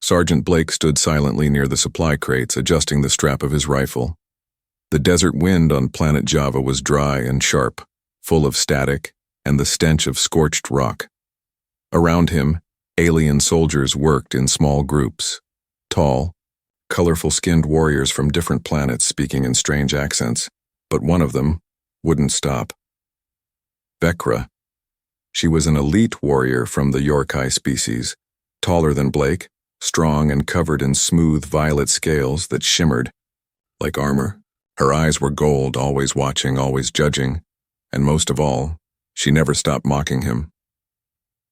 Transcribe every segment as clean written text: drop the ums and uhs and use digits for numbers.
Sergeant Blake stood silently near the supply crates, adjusting the strap of his rifle. The desert wind on planet Java was dry and sharp, full of static and the stench of scorched rock. Around him, alien soldiers worked in small groups, tall, colorful-skinned warriors from different planets speaking in strange accents, but one of them wouldn't stop. Vecra. She was an elite warrior from the Yorkai species, taller than Blake, strong and covered in smooth violet scales that shimmered like armor. Her eyes were gold, always watching, always judging, and most of all, she never stopped mocking him.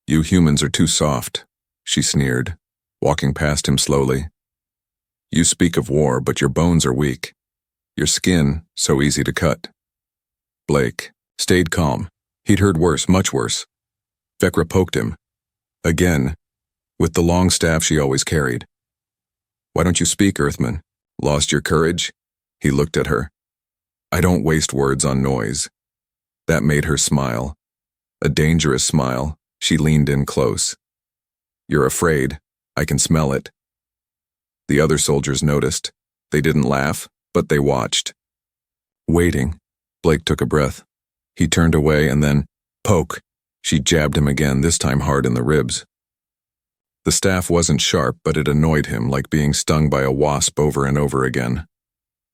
"You humans are too soft," she sneered, walking past him slowly. "You speak of war, but your bones are weak. Your skin so easy to cut." Blake stayed calm. He'd heard worse, much worse. Vecra poked him. Again, with the long staff she always carried. "Why don't you speak, Earthman? Lost your courage?" He looked at her. "I don't waste words on noise." That made her smile. A dangerous smile. She leaned in close. "You're afraid. I can smell it." The other soldiers noticed. They didn't laugh, but they watched. Waiting, Blake took a breath. He turned away and then, poke. She jabbed him again, this time hard in the ribs. The staff wasn't sharp, but it annoyed him, like being stung by a wasp over and over again.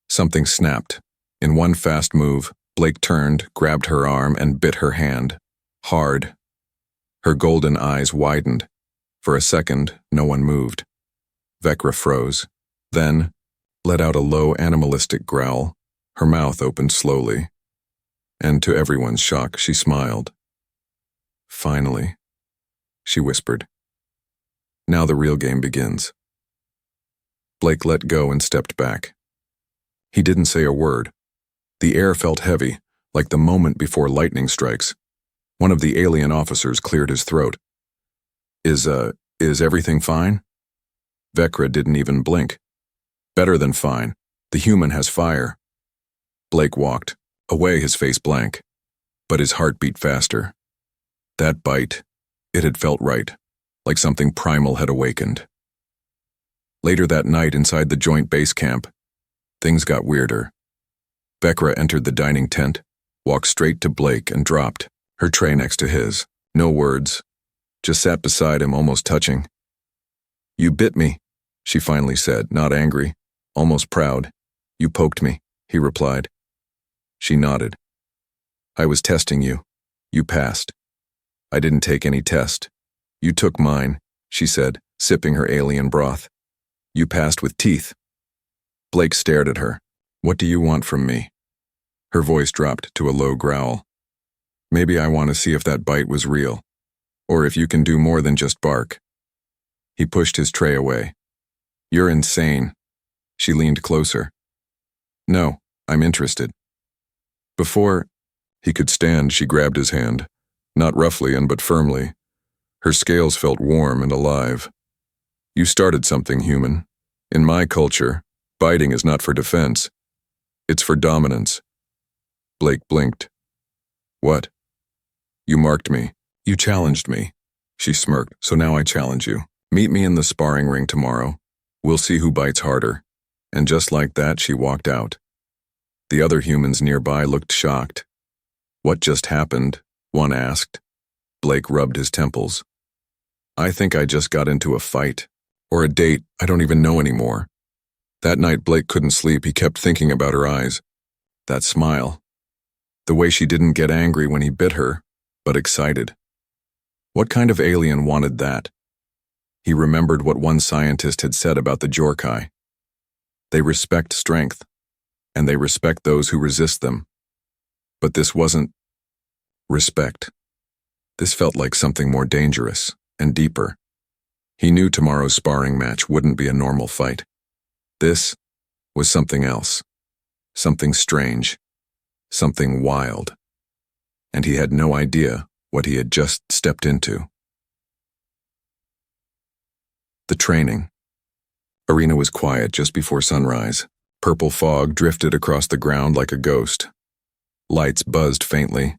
Something snapped. In one fast move, Blake turned, grabbed her arm, and bit her hand. Hard. Her golden eyes widened. For a second, no one moved. Vecra froze. Then, let out a low animalistic growl. Her mouth opened slowly. And to everyone's shock, she smiled. "Finally," she whispered. "Now the real game begins." Blake let go and stepped back. He didn't say a word. The air felt heavy, like the moment before lightning strikes. One of the alien officers cleared his throat. Is everything fine?" Vecra didn't even blink. "Better than fine. The human has fire." Blake walked, away, his face blank. But his heart beat faster. That bite, it had felt right, like something primal had awakened. Later that night inside the joint base camp, things got weirder. Vecra entered the dining tent, walked straight to Blake and dropped, her tray next to his. No words, just sat beside him, almost touching. "You bit me," she finally said, not angry, almost proud. "You poked me," he replied. She nodded. "I was testing you. You passed." "I didn't take any test. You took mine," she said, sipping her alien broth. "You passed with teeth." Blake stared at her. "What do you want from me?" Her voice dropped to a low growl. "Maybe I want to see if that bite was real, or if you can do more than just bark." He pushed his tray away. "You're insane." She leaned closer. "No, I'm interested." Before he could stand, she grabbed his hand, not roughly but firmly. Her scales felt warm and alive. "You started something, human. In my culture, biting is not for defense. It's for dominance." Blake blinked. "What?" "You marked me. You challenged me." She smirked. "So now I challenge you. Meet me in the sparring ring tomorrow. We'll see who bites harder." And just like that, she walked out. The other humans nearby looked shocked. "What just happened?" one asked. Blake rubbed his temples. "I think I just got into a fight. Or a date, I don't even know anymore." That night Blake couldn't sleep. He kept thinking about her eyes. That smile. The way she didn't get angry when he bit her, but excited. What kind of alien wanted that? He remembered what one scientist had said about the Yorkai. They respect strength, and they respect those who resist them. But this wasn't respect. This felt like something more dangerous and deeper. He knew tomorrow's sparring match wouldn't be a normal fight. This was something else, something strange, something wild. And he had no idea what he had just stepped into. The training. Arena was quiet just before sunrise. Purple fog drifted across the ground like a ghost. Lights buzzed faintly.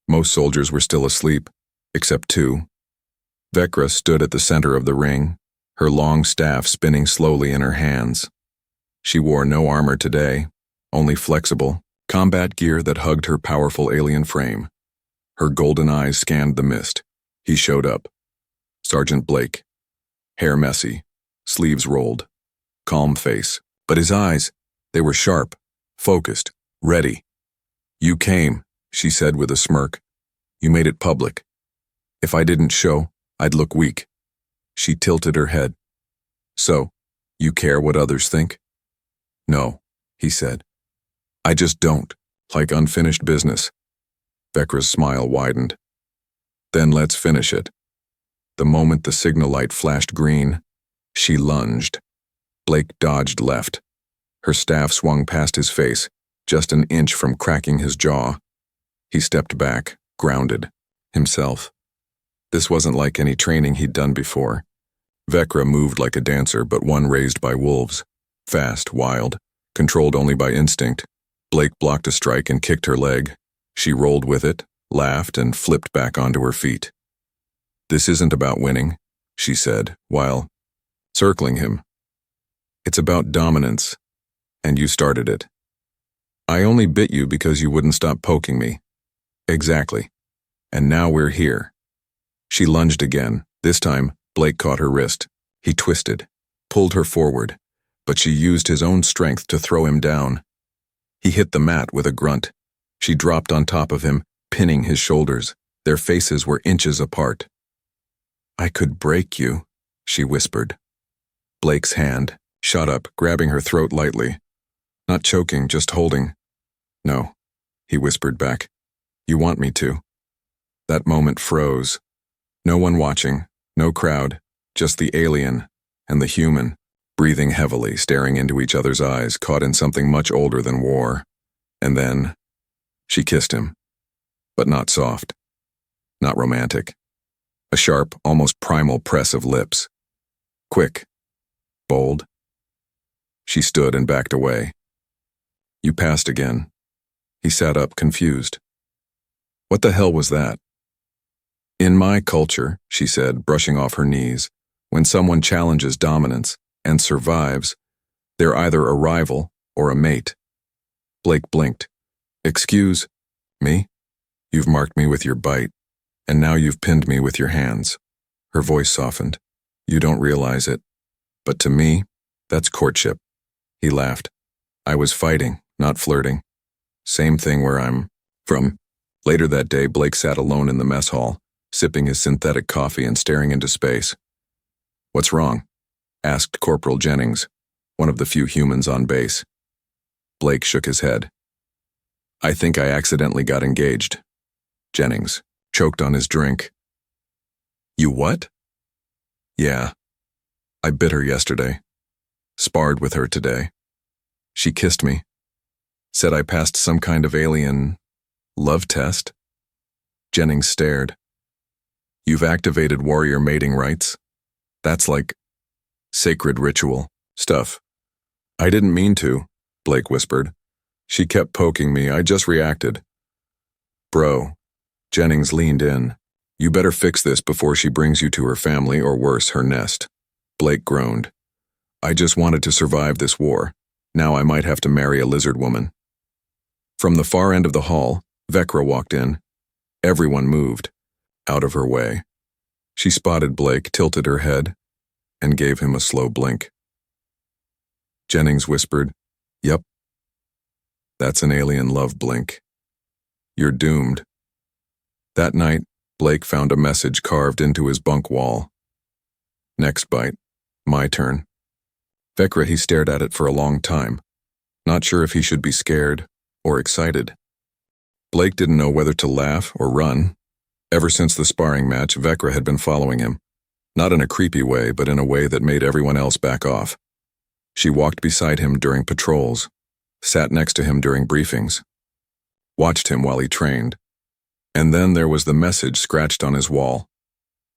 Most soldiers were still asleep, except two. Vecra stood at the center of the ring, her long staff spinning slowly in her hands. She wore no armor today, only flexible, combat gear that hugged her powerful alien frame. Her golden eyes scanned the mist. He showed up. Sergeant Blake. Hair messy, sleeves rolled, calm face. But his eyes, they were sharp, focused, ready. "You came," she said with a smirk. "You made it public. If I didn't show, I'd look weak." She tilted her head. "So, you care what others think?" "No," he said. "I just don't, like unfinished business." Vekra's smile widened. "Then let's finish it." The moment the signal light flashed green, she lunged. Blake dodged left. Her staff swung past his face, just an inch from cracking his jaw. He stepped back, grounded, himself. This wasn't like any training he'd done before. Vekra moved like a dancer, but one raised by wolves. Fast, wild, controlled only by instinct. Blake blocked a strike and kicked her leg. She rolled with it, laughed, and flipped back onto her feet. "This isn't about winning," she said, while circling him. "It's about dominance, and you started it. I only bit you because you wouldn't stop poking me." "Exactly. And now we're here." She lunged again. This time, Blake caught her wrist. He twisted, pulled her forward, but she used his own strength to throw him down. He hit the mat with a grunt. She dropped on top of him, pinning his shoulders. Their faces were inches apart. "I could break you," she whispered. Blake's hand shot up, grabbing her throat lightly. Not choking, just holding. "No," he whispered back. "You want me to." That moment froze. No one watching, no crowd, just the alien and the human, breathing heavily, staring into each other's eyes, caught in something much older than war. And then she kissed him, but not soft, not romantic. A sharp, almost primal press of lips. Quick, bold. She stood and backed away. "You passed again." He sat up, confused. "What the hell was that?" "In my culture," she said, brushing off her knees, "when someone challenges dominance and survives, they're either a rival or a mate." Blake blinked. "Excuse me? You've marked me with your bite, and now you've pinned me with your hands." Her voice softened. "You don't realize it, but to me, that's courtship." He laughed. "I was fighting, not flirting. Same thing where I'm from." Later that day, Blake sat alone in the mess hall, sipping his synthetic coffee and staring into space. "What's wrong?" asked Corporal Jennings, one of the few humans on base. Blake shook his head. "I think I accidentally got engaged." Jennings choked on his drink. "You what?" "Yeah. I bit her yesterday. Sparred with her today. She kissed me. Said I passed some kind of alien love test." Jennings stared. "You've activated warrior mating rites. That's like sacred ritual stuff." "I didn't mean to," Blake whispered. "She kept poking me. I just reacted." "Bro," Jennings leaned in. "You better fix this before she brings you to her family or worse, her nest." Blake groaned. "I just wanted to survive this war. Now I might have to marry a lizard woman." From the far end of the hall, Vekra walked in. Everyone moved, out of her way. She spotted Blake, tilted her head, and gave him a slow blink. Jennings whispered, "Yep. That's an alien love blink. You're doomed." That night, Blake found a message carved into his bunk wall. "Next bite. My turn." Vekra, he stared at it for a long time, not sure if he should be scared or excited. Blake didn't know whether to laugh or run. Ever since the sparring match, Vekra had been following him, not in a creepy way, but in a way that made everyone else back off. She walked beside him during patrols, sat next to him during briefings, watched him while he trained. And then there was the message scratched on his wall.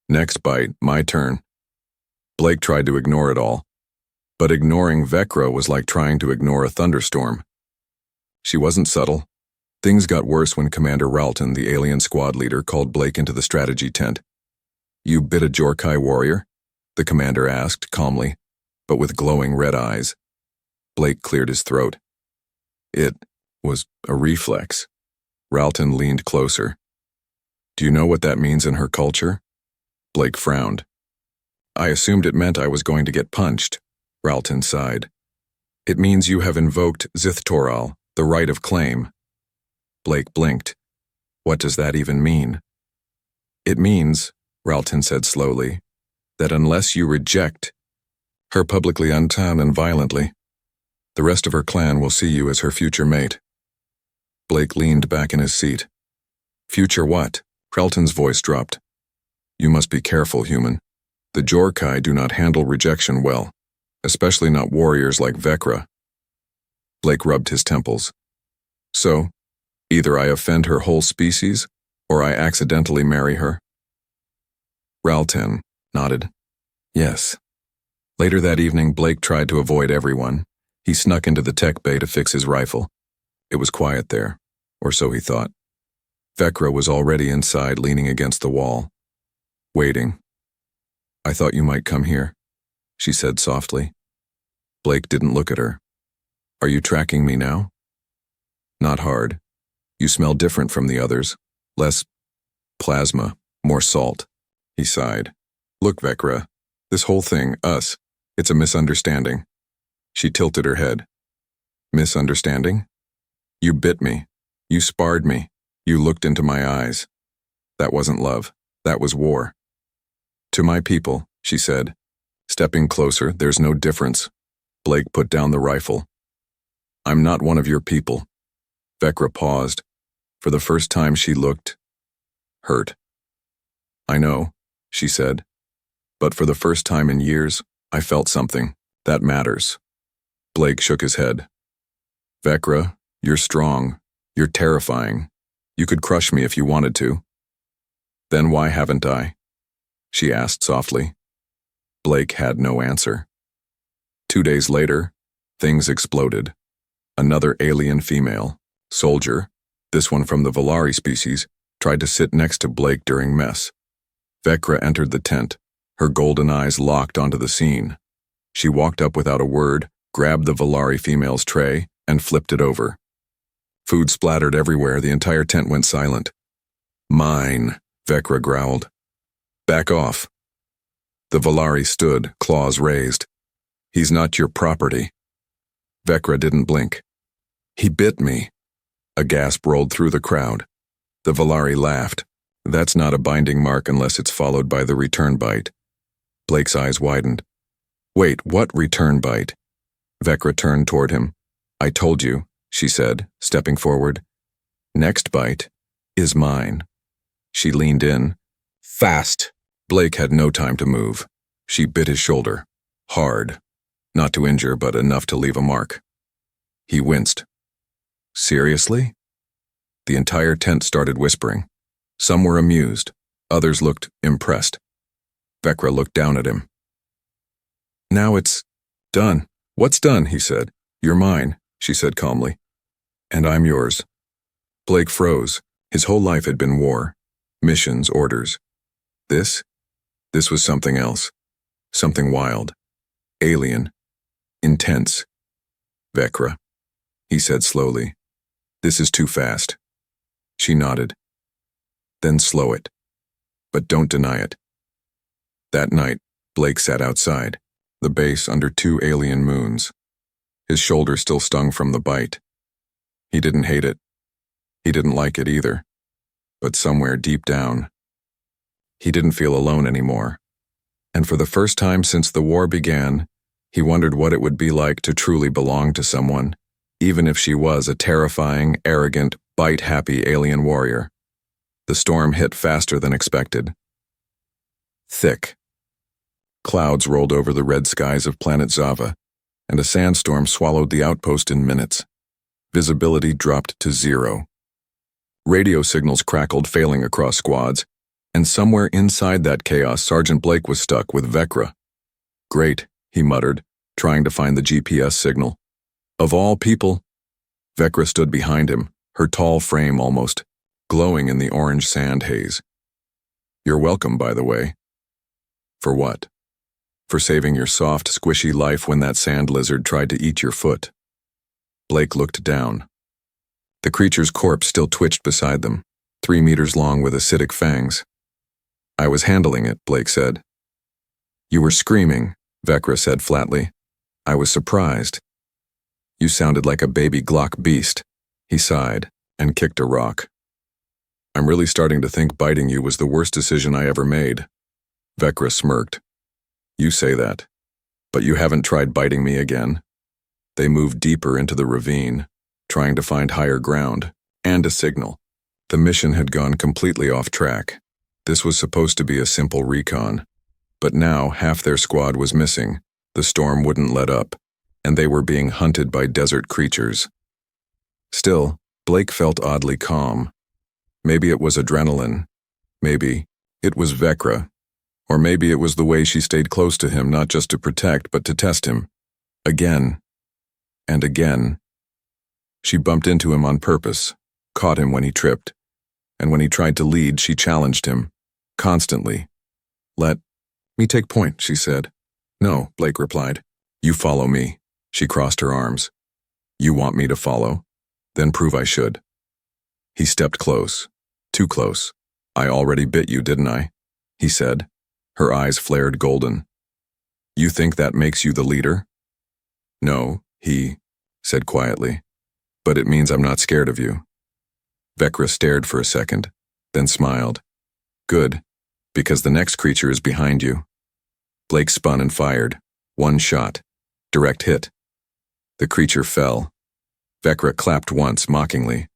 "Next bite, my turn." Blake tried to ignore it all, but ignoring Vekra was like trying to ignore a thunderstorm. She wasn't subtle. Things got worse when Commander Ralton, the alien squad leader, called Blake into the strategy tent. "You bit a Jorkai warrior?" the commander asked calmly, but with glowing red eyes. Blake cleared his throat. It was a reflex. Ralton leaned closer. Do you know what that means in her culture? Blake frowned. I assumed it meant I was going to get punched, Ralton sighed. It means you have invoked Zithtoral, the right of claim. Blake blinked. What does that even mean? It means, Ralton said slowly, that unless you reject her publicly untown and violently, the rest of her clan will see you as her future mate. Blake leaned back in his seat. Future what? Ralton's voice dropped. You must be careful, human. The Jorkai do not handle rejection well, especially not warriors like Vecra. Blake rubbed his temples. So, either I offend her whole species, or I accidentally marry her. Ralton nodded. Yes. Later that evening, Blake tried to avoid everyone. He snuck into the tech bay to fix his rifle. It was quiet there, or so he thought. Vecra was already inside, leaning against the wall. Waiting. I thought you might come here, she said softly. Blake didn't look at her. Are you tracking me now? Not hard. You smell different from the others. Less plasma, more salt. He sighed. Look, Vecra, this whole thing, us, it's a misunderstanding. She tilted her head. Misunderstanding? You bit me. You sparred me. You looked into my eyes. That wasn't love. That was war. To my people, she said. Stepping closer, there's no difference. Blake put down the rifle. I'm not one of your people. Vecra paused. For the first time she looked hurt. I know, she said. But for the first time in years, I felt something. That matters. Blake shook his head. Vecra, you're strong. You're terrifying. You could crush me if you wanted to. Then why haven't I? She asked softly. Blake had no answer. 2 days later, things exploded. Another alien female, soldier, this one from the Volari species, tried to sit next to Blake during mess. Vecra entered the tent, her golden eyes locked onto the scene. She walked up without a word, grabbed the Volari female's tray, and flipped it over. Food splattered everywhere, the entire tent went silent. Mine, Vecra growled. Back off. The Volari stood, claws raised. He's not your property. Vecra didn't blink. He bit me. A gasp rolled through the crowd. The Volari laughed. That's not a binding mark unless it's followed by the return bite. Blake's eyes widened. Wait, what return bite? Vecra turned toward him. I told you, she said, stepping forward. Next bite is mine. She leaned in. Fast. Blake had no time to move. She bit his shoulder. Hard. Not to injure, but enough to leave a mark. He winced. Seriously? The entire tent started whispering. Some were amused. Others looked impressed. Vecra looked down at him. Now it's done. What's done? He said. You're mine, she said calmly. And I'm yours. Blake froze. His whole life had been war. Missions, orders. This was something else. Something wild. Alien. Intense. Vecra, he said slowly. This is too fast. She nodded. Then slow it. But don't deny it. That night, Blake sat outside, the base under 2 alien moons. His shoulder still stung from the bite. He didn't hate it. He didn't like it either. But somewhere deep down, he didn't feel alone anymore. And for the first time since the war began, he wondered what it would be like to truly belong to someone, even if she was a terrifying, arrogant, bite-happy alien warrior. The storm hit faster than expected. Thick. Clouds rolled over the red skies of planet Zava, and a sandstorm swallowed the outpost in minutes. Visibility dropped to 0. Radio signals crackled, failing across squads, and somewhere inside that chaos, Sergeant Blake was stuck with Vecra. Great, he muttered, trying to find the GPS signal. Of all people, Vecra stood behind him, her tall frame almost glowing in the orange sand haze. You're welcome, by the way. For what? for saving your soft, squishy life when that sand lizard tried to eat your foot. Blake looked down. The creature's corpse still twitched beside them, 3 meters long with acidic fangs. I was handling it, Blake said. You were screaming, Vecra said flatly. I was surprised. You sounded like a baby Glock beast, he sighed and kicked a rock. I'm really starting to think biting you was the worst decision I ever made. Vecra smirked. You say that, but you haven't tried biting me again. They moved deeper into the ravine, trying to find higher ground and a signal. The mission had gone completely off track. This was supposed to be a simple recon, but now half their squad was missing, the storm wouldn't let up, and they were being hunted by desert creatures. Still, Blake felt oddly calm. Maybe it was adrenaline. Maybe it was Vecra. Or maybe it was the way she stayed close to him, not just to protect, but to test him. Again. And again. She bumped into him on purpose, caught him when he tripped. And when he tried to lead, she challenged him. Constantly. Let me take point, she said. No, Blake replied. You follow me. She crossed her arms. You want me to follow? Then prove I should. He stepped close. Too close. I already bit you, didn't I? He said. Her eyes flared golden. You think that makes you the leader? No, he said quietly. But it means I'm not scared of you. Vecra stared for a second, then smiled. Good, because the next creature is behind you. Blake spun and fired. One shot. Direct hit. The creature fell. Vecra clapped once, mockingly.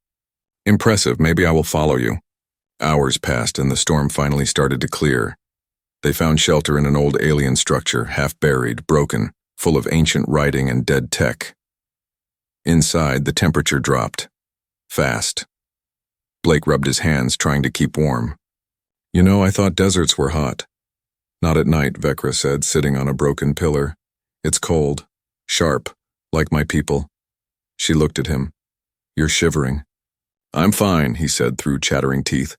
Impressive, maybe I will follow you. Hours passed and the storm finally started to clear. They found shelter in an old alien structure, half-buried, broken, full of ancient writing and dead tech. Inside, the temperature dropped. Fast. Blake rubbed his hands, trying to keep warm. You know, I thought deserts were hot. Not at night, Vecra said, sitting on a broken pillar. It's cold. Sharp. Like my people. She looked at him. You're shivering. I'm fine, he said through chattering teeth.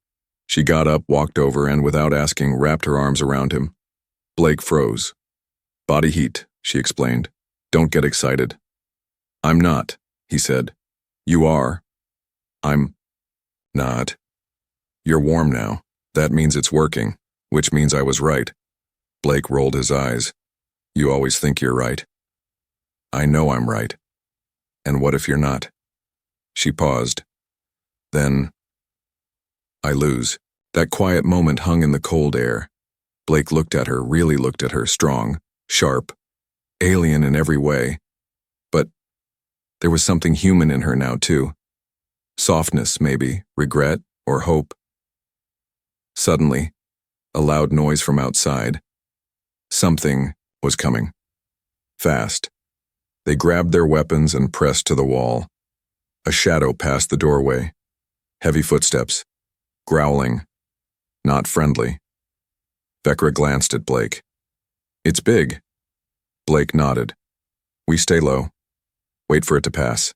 She got up, walked over, and without asking, wrapped her arms around him. Blake froze. Body heat, she explained. Don't get excited. I'm not, he said. You are. I'm not. You're warm now. That means it's working, which means I was right. Blake rolled his eyes. You always think you're right. I know I'm right. And what if you're not? She paused. Then I lose. That quiet moment hung in the cold air. Blake looked at her, really looked at her, strong, sharp, alien in every way. But there was something human in her now, too. Softness, maybe, regret, or hope. Suddenly, a loud noise from outside. Something was coming. Fast. They grabbed their weapons and pressed to the wall. A shadow passed the doorway. Heavy footsteps. Growling. Not friendly. Vecra glanced at Blake. It's big. Blake nodded. We stay low. Wait for it to pass.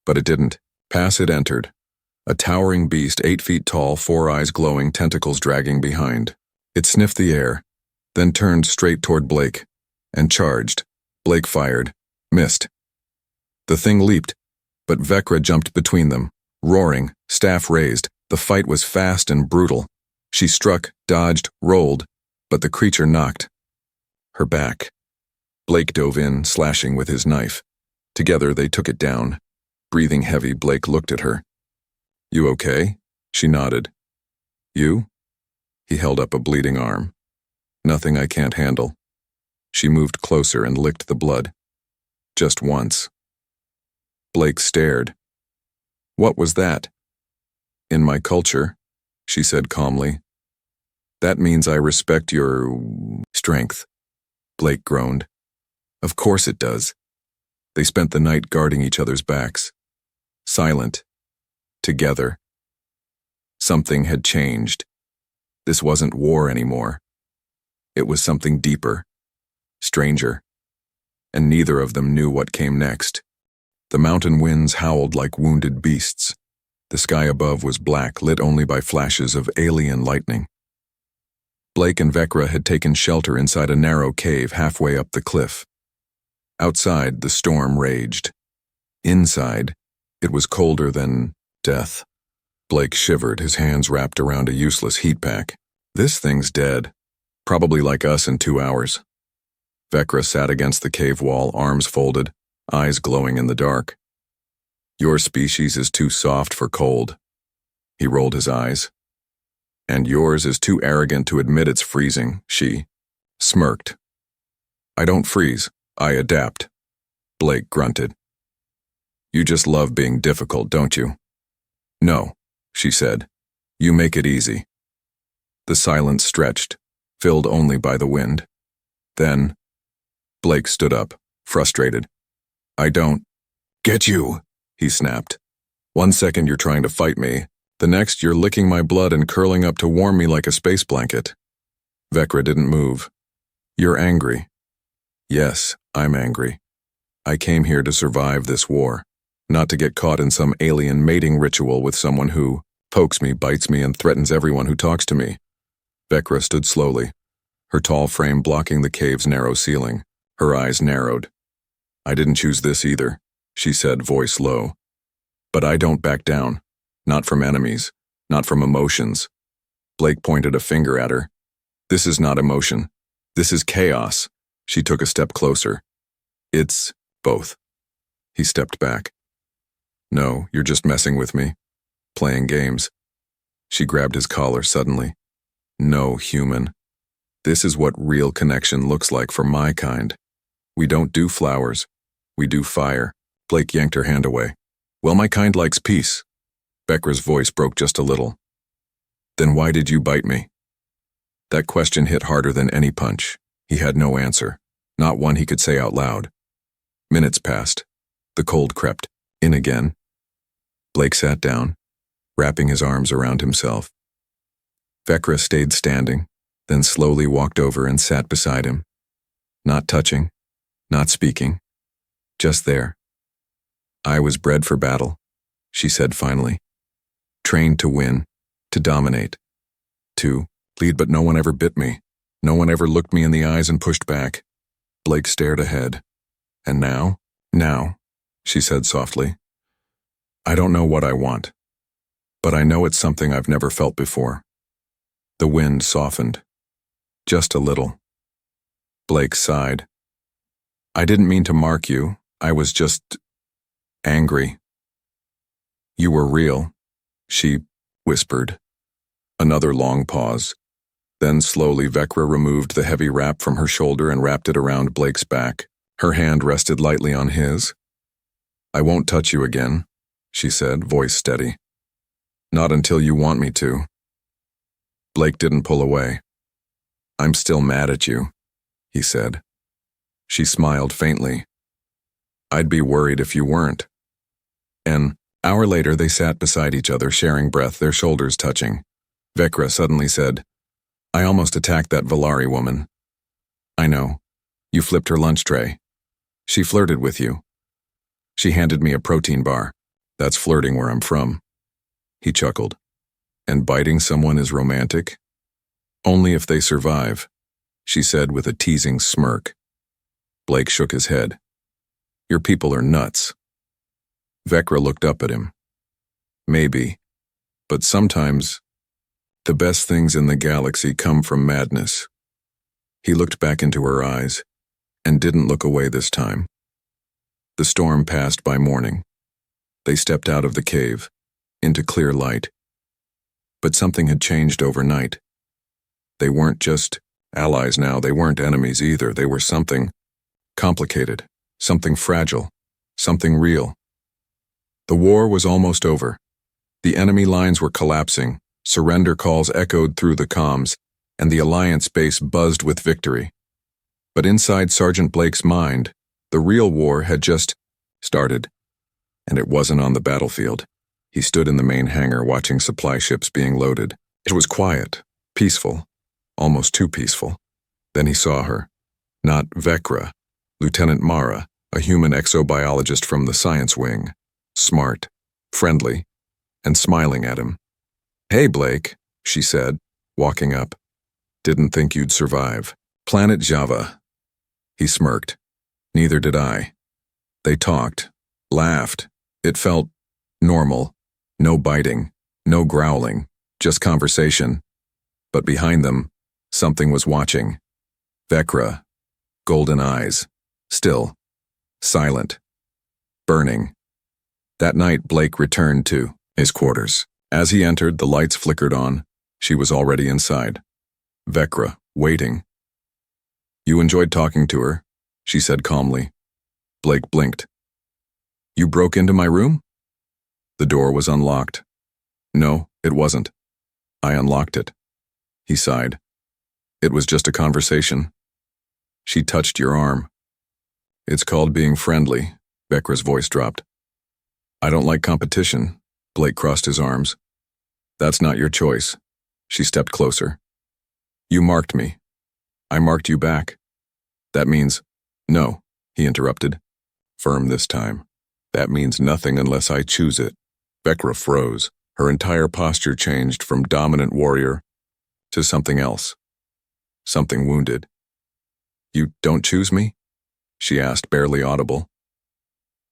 But it didn't. Pass it entered. A towering beast 8 feet tall, 4 eyes glowing, tentacles dragging behind. It sniffed the air, then turned straight toward Blake, and charged. Blake fired. Missed. The thing leaped, but Vecra jumped between them, roaring, staff raised. The fight was fast and brutal. She struck, dodged, rolled, but the creature knocked her back. Blake dove in, slashing with his knife. Together they took it down. Breathing heavy, Blake looked at her. You okay? She nodded. You? He held up a bleeding arm. Nothing I can't handle. She moved closer and licked the blood. Just once. Blake stared. What was that? In my culture, she said calmly. That means I respect your strength. Blake groaned. Of course it does. They spent the night guarding each other's backs. Silent. Together. Something had changed. This wasn't war anymore. It was something deeper. Stranger. And neither of them knew what came next. The mountain winds howled like wounded beasts. The sky above was black, lit only by flashes of alien lightning. Blake and Vecra had taken shelter inside a narrow cave halfway up the cliff. Outside, the storm raged. Inside, it was colder than death. Blake shivered, his hands wrapped around a useless heat pack. This thing's dead. Probably like us in 2 hours. Vecra sat against the cave wall, arms folded, eyes glowing in the dark. Your species is too soft for cold. He rolled his eyes. And yours is too arrogant to admit it's freezing, she smirked. I don't freeze, I adapt. Blake grunted. You just love being difficult, don't you? No, she said. You make it easy. The silence stretched, filled only by the wind. Then, Blake stood up, frustrated. I don't get you, he snapped. 1 second you're trying to fight me, the next you're licking my blood and curling up to warm me like a space blanket. Vecra didn't move. You're angry. Yes, I'm angry. I came here to survive this war, not to get caught in some alien mating ritual with someone who pokes me, bites me, and threatens everyone who talks to me. Vecra stood slowly, her tall frame blocking the cave's narrow ceiling. Her eyes narrowed. I didn't choose this either, she said, voice low. But I don't back down. Not from enemies, not from emotions. Blake pointed a finger at her. This is not emotion. This is chaos. She took a step closer. It's both. He stepped back. No, you're just messing with me. Playing games. She grabbed his collar suddenly. No, human. This is what real connection looks like for my kind. We don't do flowers. We do fire. Blake yanked her hand away. Well, my kind likes peace. Vecra's voice broke just a little. Then why did you bite me? That question hit harder than any punch. He had no answer, not one he could say out loud. Minutes passed. The cold crept in again. Blake sat down, wrapping his arms around himself. Vecra stayed standing, then slowly walked over and sat beside him. Not touching, not speaking, just there. I was bred for battle, she said finally. Trained to win, to dominate, to lead, but no one ever bit me. No one ever looked me in the eyes and pushed back. Blake stared ahead. And now, she said softly. I don't know what I want, but I know it's something I've never felt before. The wind softened. Just a little. Blake sighed. I didn't mean to mark you. I was just angry. You were real, she whispered. Another long pause. Then slowly Vecra removed the heavy wrap from her shoulder and wrapped it around Blake's back. Her hand rested lightly on his. I won't touch you again, she said, voice steady. Not until you want me to. Blake didn't pull away. I'm still mad at you, he said. She smiled faintly. I'd be worried if you weren't. An hour later they sat beside each other, sharing breath, their shoulders touching. Vecra suddenly said, I almost attacked that Valari woman. I know. You flipped her lunch tray. She flirted with you. She handed me a protein bar. That's flirting where I'm from. He chuckled. And biting someone is romantic? Only if they survive, she said with a teasing smirk. Blake shook his head. Your people are nuts. Vecra looked up at him. Maybe, but sometimes the best things in the galaxy come from madness. He looked back into her eyes and didn't look away this time. The storm passed by morning. They stepped out of the cave, into clear light. But something had changed overnight. They weren't just allies now, they weren't enemies either. They were something complicated, something fragile, something real. The war was almost over. The enemy lines were collapsing, surrender calls echoed through the comms, and the Alliance base buzzed with victory. But inside Sergeant Blake's mind, the real war had just started. And it wasn't on the battlefield. He stood in the main hangar watching supply ships being loaded. It was quiet, peaceful, almost too peaceful. Then he saw her. Not Vecra, Lieutenant Mara, a human exobiologist from the science wing. Smart, friendly, and smiling at him. Hey, Blake, she said, walking up. Didn't think you'd survive. Planet Java. He smirked. Neither did I. They talked, laughed. It felt normal. No biting, no growling, just conversation. But behind them, something was watching. Vecra, golden eyes, still, silent, burning. That night, Blake returned to his quarters. As he entered, the lights flickered on. She was already inside. Vecra, waiting. You enjoyed talking to her, she said calmly. Blake blinked. You broke into my room? The door was unlocked. No, it wasn't. I unlocked it. He sighed. It was just a conversation. She touched your arm. It's called being friendly, Vecra's voice dropped. I don't like competition, Blake crossed his arms. That's not your choice. She stepped closer. You marked me. I marked you back. That means, no, he interrupted. Firm this time. That means nothing unless I choose it. Vecra froze. Her entire posture changed from dominant warrior to something else. Something wounded. You don't choose me? She asked, barely audible.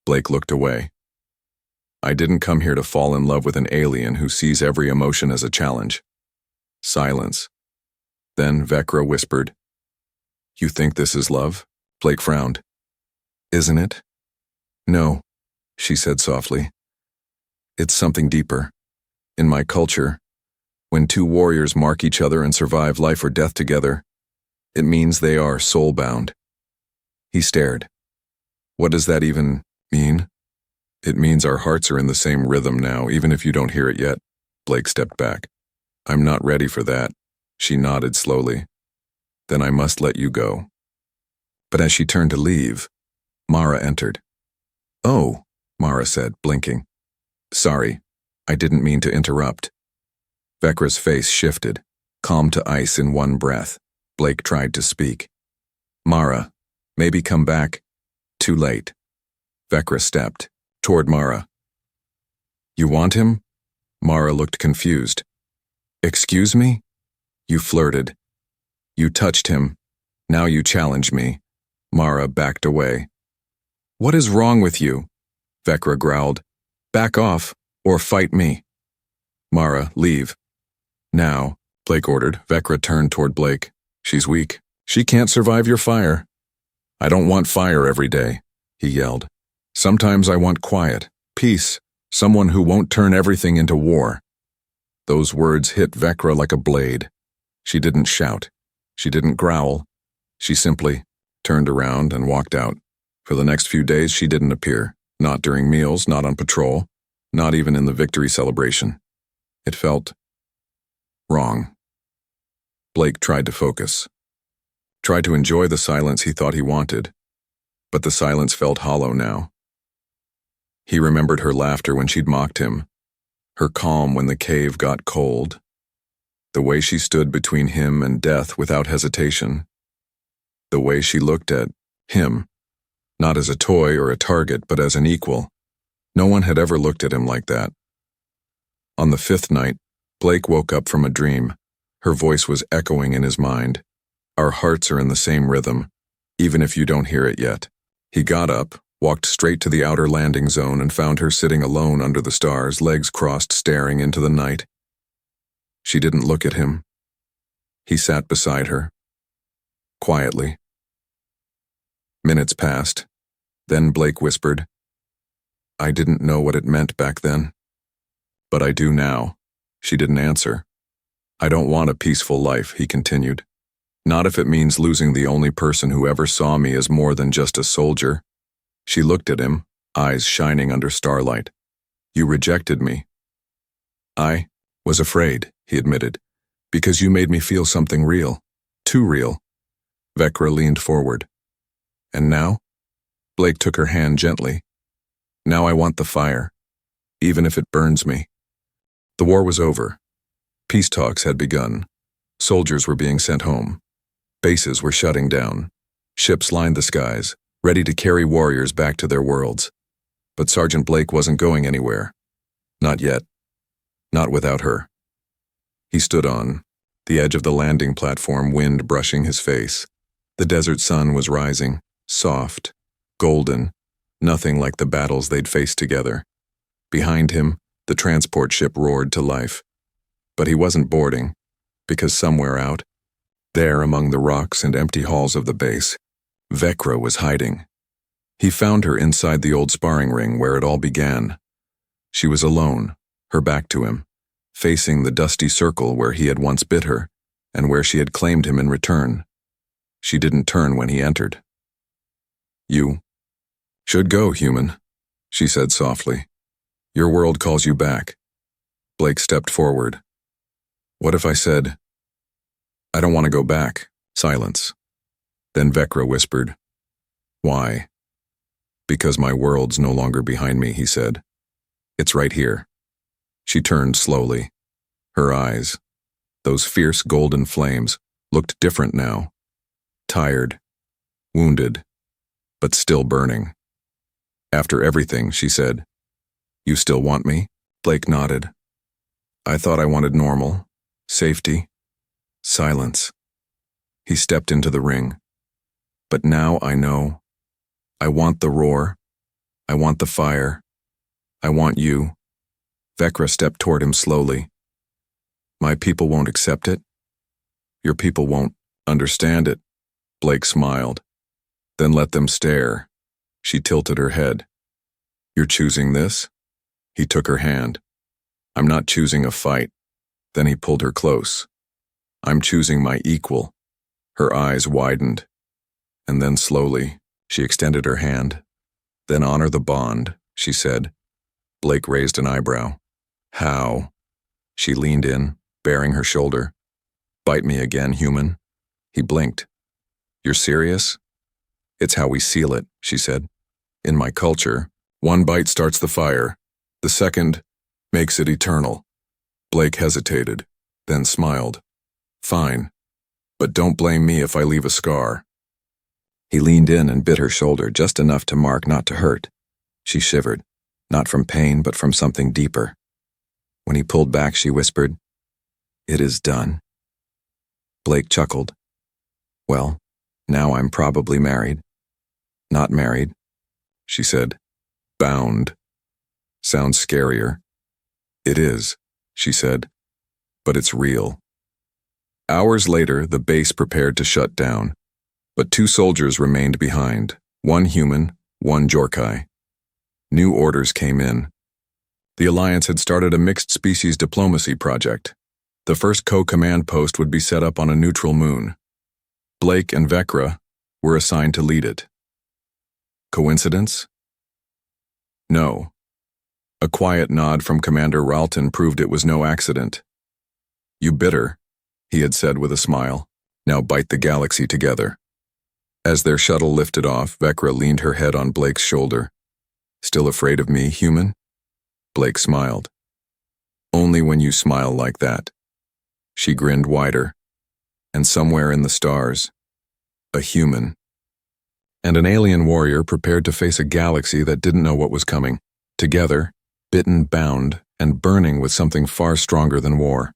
Blake looked away. I didn't come here to fall in love with an alien who sees every emotion as a challenge. Silence. Then Vecra whispered, You think this is love? Blake frowned. Isn't it? No, she said softly. It's something deeper. In my culture, when two warriors mark each other and survive life or death together, it means they are soul-bound. He stared. What does that even mean? It means our hearts are in the same rhythm now, even if you don't hear it yet. Blake stepped back. I'm not ready for that. She nodded slowly. Then I must let you go. But as she turned to leave, Mara entered. Oh, Mara said, blinking. Sorry, I didn't mean to interrupt. Vecra's face shifted, calm to ice in one breath. Blake tried to speak. Mara, maybe come back. Too late. Vecra stepped toward Mara. You want him? Mara looked confused. Excuse me? You flirted. You touched him. Now you challenge me. Mara backed away. What is wrong with you? Vecra growled. Back off, or fight me. Mara, leave. Now, Blake ordered. Vecra turned toward Blake. She's weak. She can't survive your fire. I don't want fire every day, he yelled. Sometimes I want quiet, peace, someone who won't turn everything into war. Those words hit Vecra like a blade. She didn't shout. She didn't growl. She simply turned around and walked out. For the next few days, she didn't appear. Not during meals, not on patrol, not even in the victory celebration. It felt wrong. Blake tried to focus. Tried to enjoy the silence he thought he wanted. But the silence felt hollow now. He remembered her laughter when she'd mocked him, her calm when the cave got cold, the way she stood between him and death without hesitation, the way she looked at him, not as a toy or a target, but as an equal. No one had ever looked at him like that. On the fifth night, Blake woke up from a dream. Her voice was echoing in his mind. Our hearts are in the same rhythm, even if you don't hear it yet. He got up, walked straight to the outer landing zone and found her sitting alone under the stars, legs crossed, staring into the night. She didn't look at him. He sat beside her, quietly. Minutes passed. Then Blake whispered, I didn't know what it meant back then. But I do now. She didn't answer. I don't want a peaceful life, he continued. Not if it means losing the only person who ever saw me as more than just a soldier. She looked at him, eyes shining under starlight. You rejected me. I was afraid, he admitted, because you made me feel something real. Too real. Vecra leaned forward. And now? Blake took her hand gently. Now I want the fire, even if it burns me. The war was over. Peace talks had begun. Soldiers were being sent home. Bases were shutting down. Ships lined the skies, ready to carry warriors back to their worlds. But Sergeant Blake wasn't going anywhere. Not yet. Not without her. He stood on, The edge of the landing platform, wind brushing his face. The desert sun was rising, soft, golden, nothing like the battles they'd faced together. Behind him, the transport ship roared to life. But he wasn't boarding, because somewhere out, there among the rocks and empty halls of the base, Vecra was hiding. He found her inside the old sparring ring where it all began. She was alone, her back to him, facing the dusty circle where he had once bit her, and where she had claimed him in return. She didn't turn when he entered. "You should go, human," she said softly. "Your world calls you back." Blake stepped forward. "What if I said, I don't want to go back?" Silence. Then Vecra whispered, "Why?" "Because my world's no longer behind me," he said. "It's right here." She turned slowly. Her eyes, those fierce golden flames, looked different now. Tired, wounded, but still burning. "After everything," she said, "you still want me?" Blake nodded. "I thought I wanted normal, safety, silence." He stepped into the ring. "But now I know. I want the roar. I want the fire. I want you." Vecra stepped toward him slowly. "My people won't accept it. Your people won't understand it." Blake smiled. "Then let them stare." She tilted her head. "You're choosing this?" He took her hand. "I'm not choosing a fight." Then he pulled her close. "I'm choosing my equal." Her eyes widened. And then slowly, she extended her hand. "Then honor the bond," she said. Blake raised an eyebrow. "How?" She leaned in, baring her shoulder. "Bite me again, human." He blinked. "You're serious?" "It's how we seal it," she said. "In my culture, one bite starts the fire. The second makes it eternal." Blake hesitated, then smiled. "Fine, but don't blame me if I leave a scar." He leaned in and bit her shoulder just enough to mark not to hurt. She shivered, not from pain but from something deeper. When he pulled back, she whispered, "It is done." Blake chuckled. "Well, now I'm probably married." "Not married," she said. "Bound." Sounds scarier. "It is," she said, "but it's real." Hours later, the base prepared to shut down, but 2 soldiers remained behind, 1 human, 1 Jorkai. New orders came in. The Alliance had started a mixed-species diplomacy project. The first co-command post would be set up on a neutral moon. Blake and Vecra were assigned to lead it. Coincidence? No. A quiet nod from Commander Ralton proved it was no accident. "You bit her," he had said with a smile. "Now bite the galaxy together." As their shuttle lifted off, Vecra leaned her head on Blake's shoulder. "Still afraid of me, human?" Blake smiled. "Only when you smile like that." She grinned wider. And somewhere in the stars, a human. And an alien warrior prepared to face a galaxy that didn't know what was coming. Together, bitten, bound, and burning with something far stronger than war.